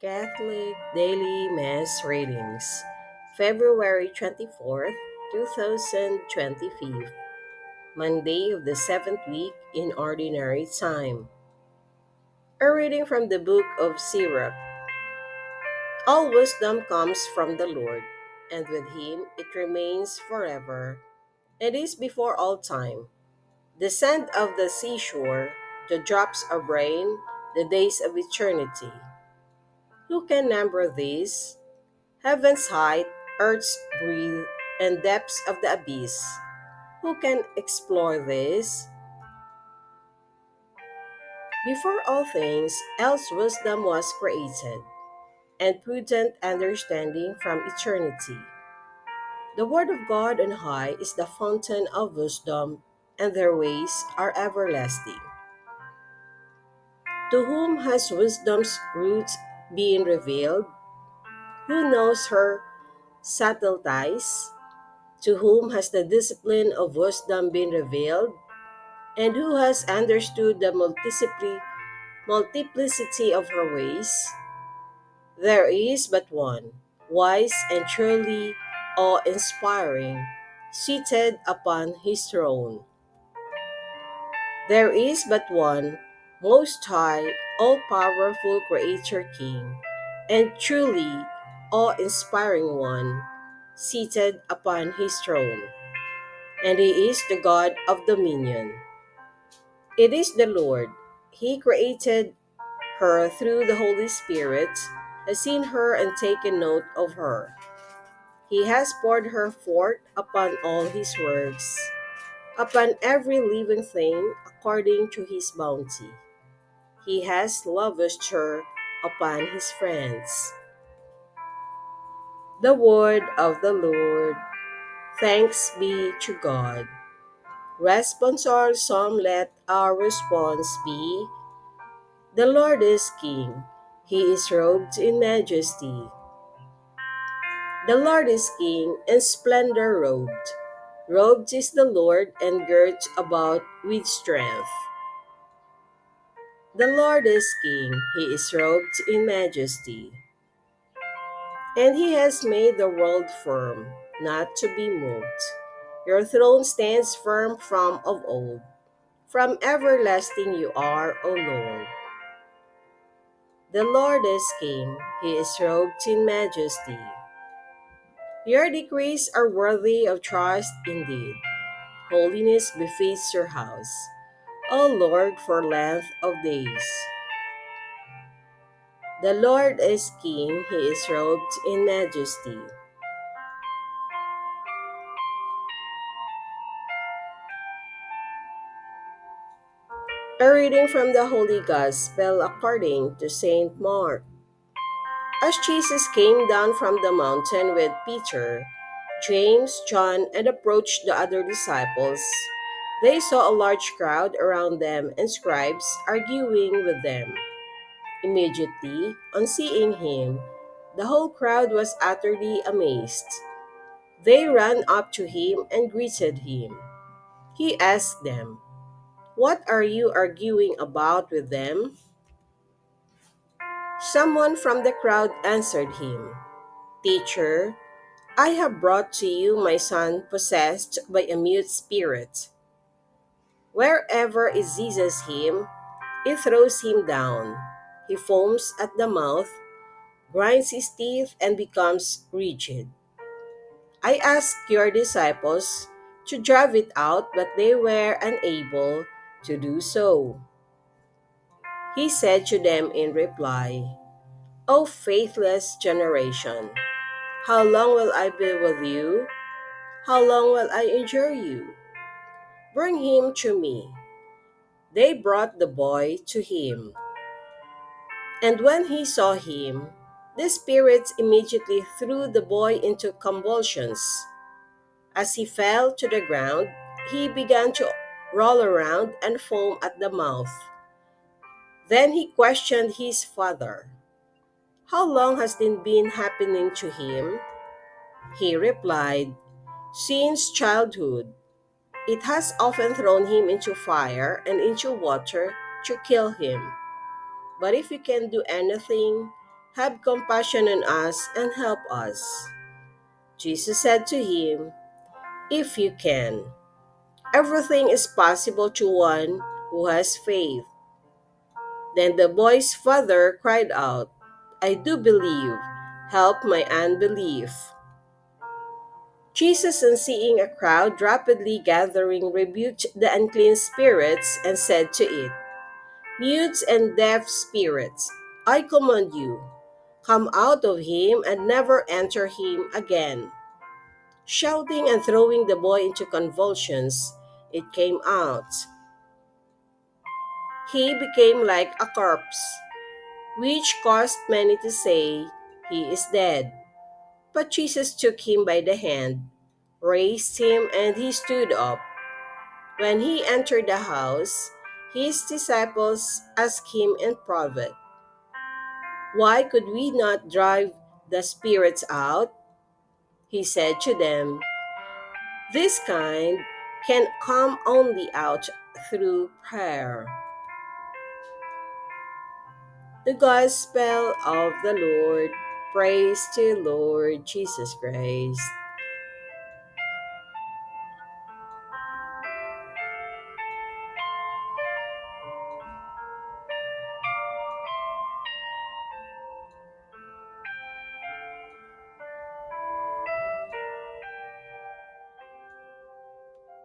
Catholic Daily Mass Readings, February 24th, 2025, Monday of the seventh week in Ordinary Time. A reading from the book of Sirach. All wisdom comes from the Lord, and with him it remains forever. It is before all time. The sand of the seashore, the drops of rain, the days of eternity. Who can number these? Heaven's height, earth's breadth, and depths of the abyss. Who can explore this? Before all things, else wisdom was created, and prudent understanding from eternity. The word of God on high is the fountain of wisdom, and their ways are everlasting. To whom has wisdom's roots been revealed? Who knows her subtleties? To whom has the discipline of wisdom been revealed? And who has understood the multiplicity of her ways? There is but one, wise and truly awe inspiring, seated upon his throne. There is but one, most high, all powerful Creator King, and truly awe inspiring one, seated upon his throne. And he is the God of dominion. It is the Lord. He created her through the Holy Spirit, has seen her and taken note of her. He has poured her forth upon all his works, upon every living thing according to his bounty. He has lavished her upon his friends. The word of the Lord. Thanks be to God. Responsorial Psalm. Let our response be: The Lord is King. He is robed in majesty. The Lord is King, in splendor robed. Robed is the Lord, and girt about with strength. The Lord is King. He is robed in majesty. And he has made the world firm, not to be moved. Your throne stands firm from of old. From everlasting you are, O Lord. The Lord is King. He is robed in majesty. Your decrees are worthy of trust indeed. Holiness befits your house, O Lord, for length of days. The Lord is King. He is robed in majesty. A reading from the Holy Gospel according to Saint Mark. As Jesus came down from the mountain with Peter, James, John, and approached the other disciples, they saw a large crowd around them and scribes arguing with them. Immediately, on seeing him, the whole crowd was utterly amazed. They ran up to him and greeted him. He asked them, "What are you arguing about with them?" Someone from the crowd answered him, "Teacher, I have brought to you my son possessed by a mute spirit. Wherever it seizes him, it throws him down. He foams at the mouth, grinds his teeth, and becomes rigid. I asked your disciples to drive it out, but they were unable to do so." He said to them in reply, "O faithless generation, how long will I be with you? How long will I endure you? Bring him to me." They brought the boy to him. And when he saw him, the spirits immediately threw the boy into convulsions. As he fell to the ground, he began to roll around and foam at the mouth. Then he questioned his father, "How long has this been happening to him?" He replied, "Since childhood. It has often thrown him into fire and into water to kill him. But if you can do anything, have compassion on us and help us." Jesus said to him, "If you can, everything is possible to one who has faith." Then the boy's father cried out, "I do believe. Help my unbelief." Jesus, on seeing a crowd rapidly gathering, rebuked the unclean spirits and said to it, "Mutes and deaf spirits, I command you, come out of him and never enter him again." Shouting and throwing the boy into convulsions, it came out. He became like a corpse, which caused many to say, "He is dead." But Jesus took him by the hand, raised him, and he stood up. When he entered the house, his disciples asked him in private, "Why could we not drive the spirits out?" He said to them, "This kind can come only out through prayer." The Gospel of the Lord. Praise to Lord Jesus Christ.